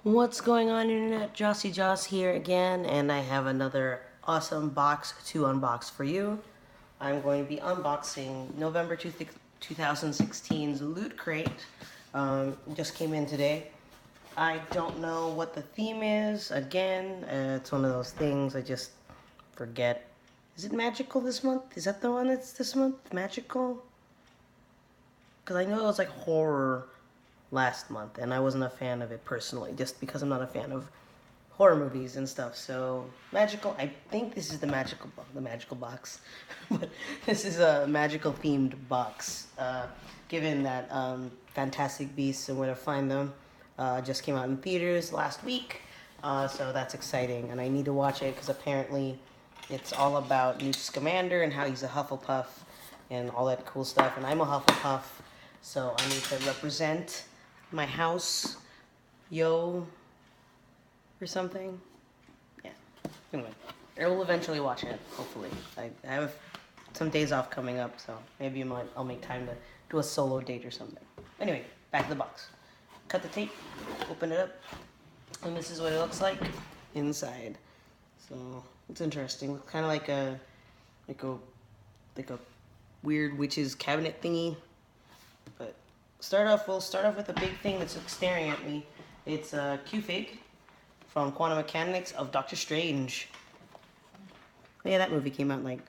What's going on, internet? Jossie Joss here again, and I have another awesome box to unbox for you. I'm going to be unboxing November 2016's Loot Crate. Just came in today. I don't know what the theme is. Again, it's one of those things I just forget. Is it magical this month? Is that the one that's this month? Magical? Because I know it was like horror last month, and I wasn't a fan of it personally, just because I'm not a fan of horror movies and stuff. So magical. I think this is the magical box, but this is a magical themed box. Given that Fantastic Beasts and Where to Find Them just came out in theaters last week, so that's exciting, and I need to watch it because apparently it's all about Newt Scamander and how he's a Hufflepuff and all that cool stuff. And I'm a Hufflepuff, so I need to represent my house, yo, or something. Yeah. Anyway, I will eventually watch it. Hopefully, I have some days off coming up, so maybe I'll make time to do a solo date or something. Anyway, back to the box. Cut the tape, open it up, and this is what it looks like inside. So it's interesting. Kind of like a weird witch's cabinet thingy. But we'll start off with a big thing that's staring at me. It's a Q-Fig from Quantum Mechanics of Doctor Strange. Yeah, that movie came out like,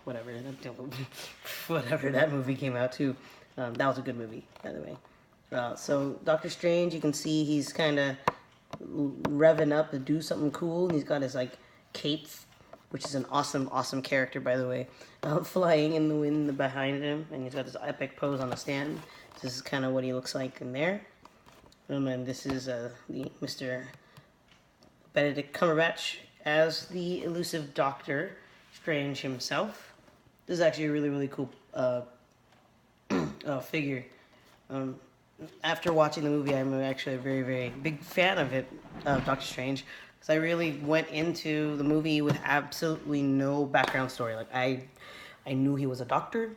whatever. Whatever, that movie came out too. That was a good movie, by the way. So Doctor Strange, you can see he's kind of revving up to do something cool. And he's got his like cape, which is an awesome character, by the way, flying in the wind behind him, and he's got this epic pose on a stand. This is kind of what he looks like in there. And this is the Mr. Benedict Cumberbatch as the elusive Doctor Strange himself. This is actually a really cool figure. After watching the movie, I'm actually a very big fan of it, Doctor Strange, because I really went into the movie with absolutely no background story. Like I knew he was a doctor,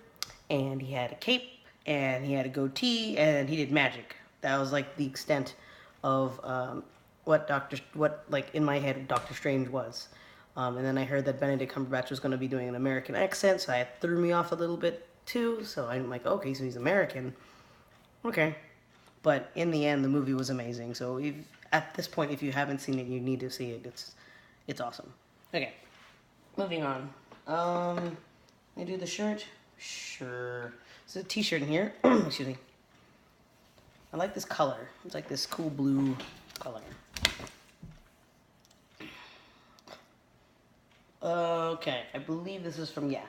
and he had a cape, and he had a goatee, and he did magic. That was like the extent of what in my head Doctor Strange was. And then I heard that Benedict Cumberbatch was going to be doing an American accent, so that threw me off a little bit too. So I'm like, okay, so he's American. Okay. But in the end, the movie was amazing. So at this point, if you haven't seen it, you need to see it. It's awesome. Okay, moving on. Can I do the shirt? Sure. There's a t-shirt in here. Excuse me. I like this color. It's like this cool blue color. Okay, I believe this is from, yeah.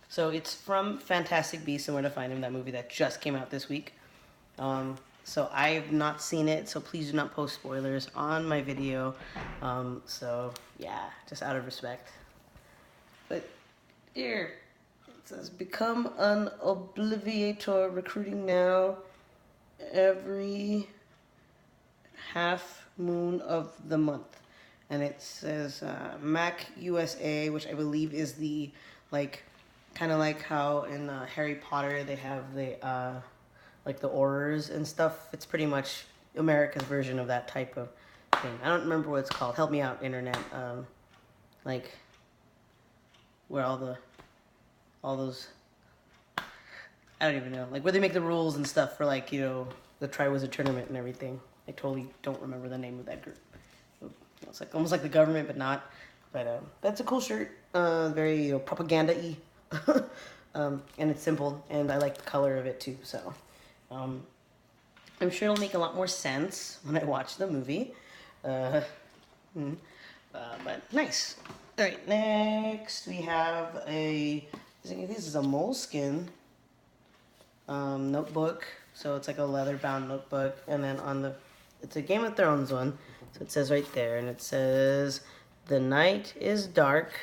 So it's from Fantastic Beasts and Where to Find Them, that movie that just came out this week. So I have not seen it, so please do not post spoilers on my video. So yeah, just out of respect. But here, it says, become an Obliviator recruiting now every half moon of the month. And it says Mac USA, which I believe is the, like, kind of like how in Harry Potter they have the, like the Aurors and stuff. It's pretty much America's version of that type of thing. I don't remember what it's called. Help me out, internet. Like where all those, I don't even know. Like where they make the rules and stuff for, like, the Triwizard Tournament and everything. I totally don't remember the name of that group. It's like almost like the government, but not. But that's a cool shirt. Very propaganda-y. And it's simple, and I like the color of it too. So I'm sure it'll make a lot more sense when I watch the movie. But nice. All right, next we have this is a moleskin notebook. So it's like a leather-bound notebook, and then it's a Game of Thrones one. So it says right there, and it says, "The night is dark."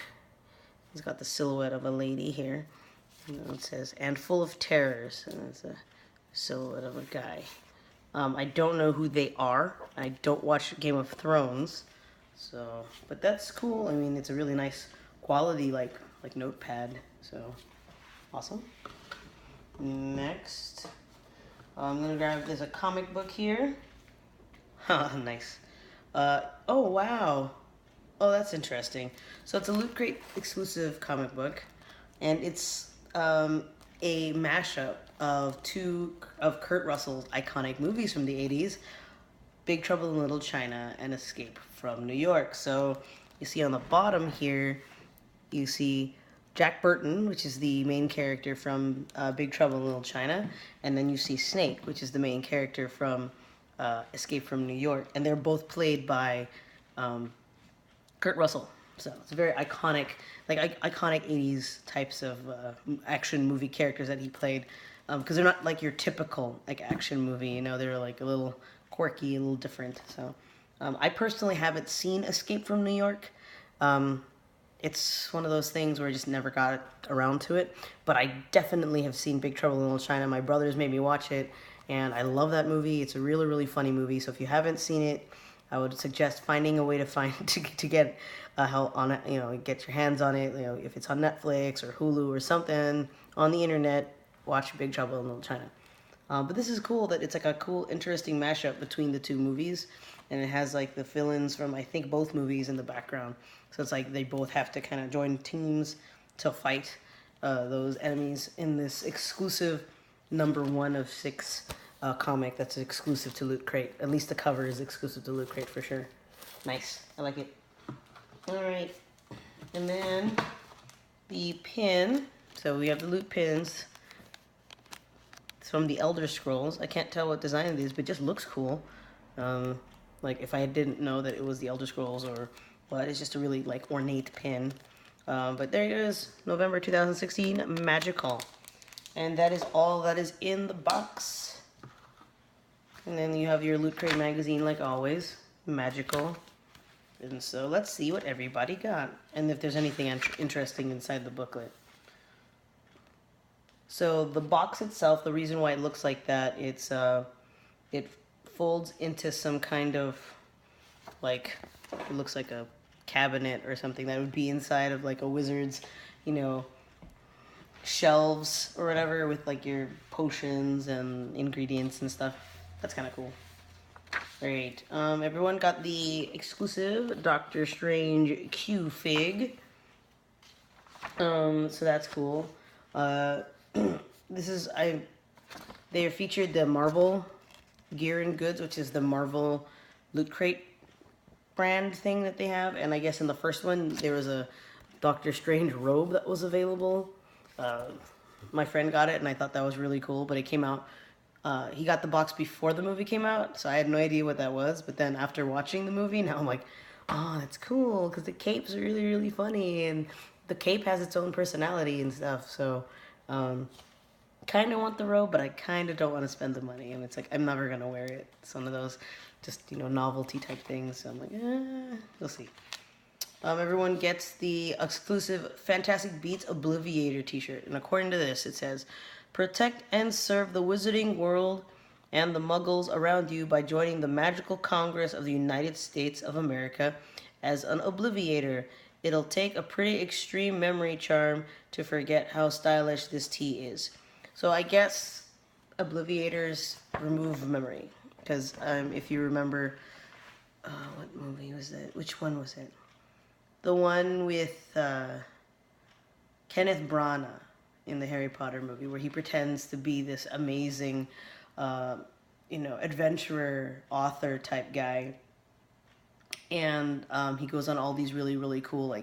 It's got the silhouette of a lady here. And it says, "and full of terrors," and it's a silhouette of a guy. I don't know who they are. I don't watch Game of Thrones, so, but that's cool. I mean, it's a really nice quality, like notepad. So, awesome. Next, I'm gonna grab. There's a comic book here. Nice. Oh, wow. Oh, that's interesting. So it's a Loot Crate exclusive comic book, and it's a mashup of two of Kurt Russell's iconic movies from the '80s, Big Trouble in Little China and Escape from New York. So you see on the bottom here, you see Jack Burton, which is the main character from Big Trouble in Little China, and then you see Snake, which is the main character from Escape from New York, and they're both played by um, Kurt Russell. So it's a very iconic, like iconic '80s types of action movie characters that he played, because they're not like your typical like action movie. You know, they're like a little quirky, a little different. So I personally haven't seen Escape from New York. Um, it's one of those things where I just never got around to it. But I definitely have seen Big Trouble in Little China. My brothers made me watch it, and I love that movie. It's a really, really funny movie. So if you haven't seen it, I would suggest finding a way to find to get how on it, get your hands on it. You know, if it's on Netflix or Hulu or something on the internet, watch Big Trouble in Little China. But this is cool that it's like a cool, interesting mashup between the two movies, and it has like the villains from I think both movies in the background. So it's like they both have to kind of join teams to fight those enemies in this exclusive #1 of 6 comic that's exclusive to Loot Crate. At least the cover is exclusive to Loot Crate for sure. Nice, I like it. All right, and then the pin. So we have the Loot pins. It's from the Elder Scrolls. I can't tell what design it is, but it just looks cool. Like if I didn't know that it was the Elder Scrolls or what, it's just a really like ornate pin. But there it is, November 2016, Magical. And that is all that is in the box. And then you have your Loot Crate magazine like always, Magical. And so let's see what everybody got and if there's anything interesting inside the booklet. So the box itself, the reason why it looks like that, it folds into some kind of like, it looks like a cabinet or something that would be inside of like a wizard's, shelves or whatever with like your potions and ingredients and stuff. That's kind of cool. Great. Everyone got the exclusive Doctor Strange Q Fig. So that's cool. They featured the Marvel Gear and Goods, which is the Marvel Loot Crate brand thing that they have. And I guess in the first one, there was a Doctor Strange robe that was available. My friend got it, and I thought that was really cool, but it came out. He got the box before the movie came out, so I had no idea what that was. But then after watching the movie, now I'm like, oh, that's cool, because the cape's really, really funny, and the cape has its own personality and stuff. So, kind of want the robe, but I kind of don't want to spend the money. And it's like, I'm never going to wear it. It's one of those just, novelty type things. So I'm like, we'll see. Everyone gets the exclusive Fantastic Beasts Obliviator t-shirt. And according to this, it says, protect and serve the wizarding world and the muggles around you by joining the Magical Congress of the United States of America as an Obliviator. It'll take a pretty extreme memory charm to forget how stylish this tee is. So I guess Obliviators remove memory. Because if you remember, what movie was that? Which one was it? The one with Kenneth Branagh in the Harry Potter movie, where he pretends to be this amazing, adventurer, author type guy. And he goes on all these really, really cool,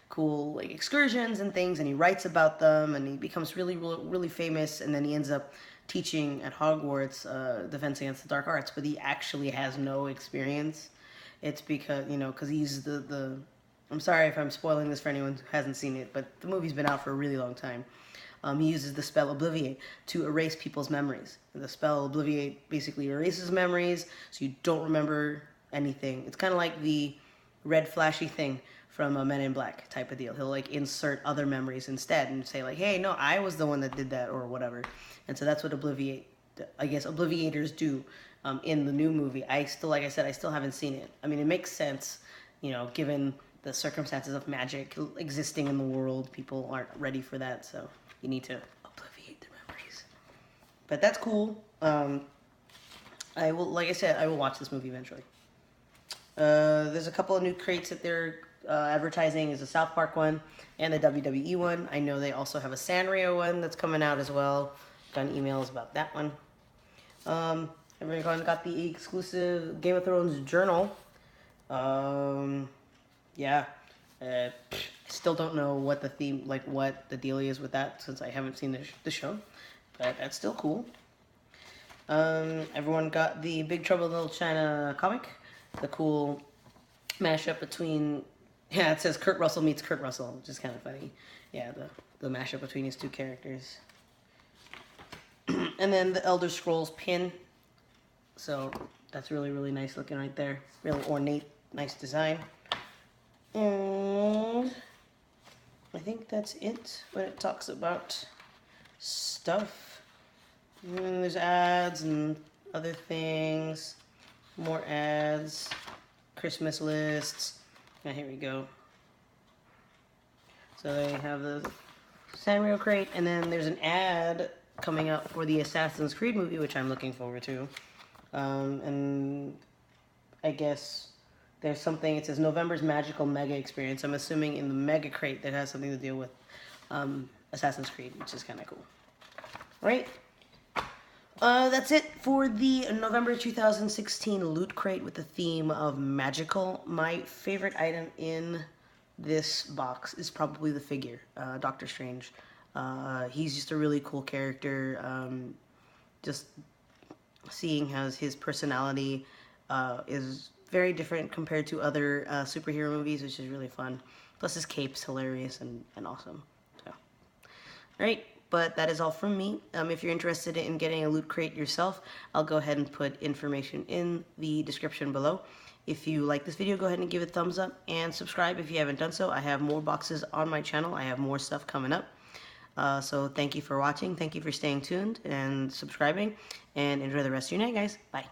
cool excursions and things, and he writes about them, and he becomes really, really, really famous, and then he ends up teaching at Hogwarts, Defense Against the Dark Arts, but he actually has no experience. It's because, because he's the I'm sorry if I'm spoiling this for anyone who hasn't seen it, but the movie's been out for a really long time. He uses the spell Obliviate to erase people's memories. And the spell Obliviate basically erases memories, so you don't remember anything. It's kind of like the red flashy thing from Men in Black type of deal. He'll insert other memories instead and say hey, no, I was the one that did that or whatever. And so that's what Obliviators do in the new movie. Like I said, I still haven't seen it. I mean, it makes sense, given the circumstances of magic existing in the world. People aren't ready for that, so you need to obliviate their memories. But that's cool. I will, like I said, I will watch this movie eventually. There's a couple of new crates that they're advertising. Is a South Park one and a WWE one. I know they also have a Sanrio one that's coming out as well. Gotten emails about that one. Everyone got the exclusive Game of Thrones journal. Yeah. I still don't know what the theme, like what the deal is with that, since I haven't seen the show. But that's still cool. Everyone got the Big Trouble in Little China comic. The cool mashup between, yeah, it says Kurt Russell meets Kurt Russell, which is kind of funny. Yeah, the mashup between these two characters. And then the Elder Scrolls pin. So that's really, really nice looking right there. Really ornate, nice design. And I think that's it when it talks about stuff. And there's ads and other things. More ads. Christmas lists. Now here we go. So they have the Sanrio crate, and then there's an ad coming up for the Assassin's Creed movie, which I'm looking forward to. And I guess there's something, it says November's Magical Mega Experience. I'm assuming in the Mega Crate that has something to do with Assassin's Creed, which is kind of cool. Right? That's it for the November 2016 Loot Crate with the theme of magical. My favorite item in this box is probably the figure, Doctor Strange. He's just a really cool character. Just seeing how his personality is very different compared to other superhero movies, which is really fun. Plus his cape's hilarious and awesome. So, alright, but that is all from me. If you're interested in getting a Loot Crate yourself, I'll go ahead and put information in the description below. If you like this video, go ahead and give it a thumbs up and subscribe if you haven't done so. I have more boxes on my channel. I have more stuff coming up. So thank you for watching. Thank you for staying tuned and subscribing. And enjoy the rest of your night, guys. Bye.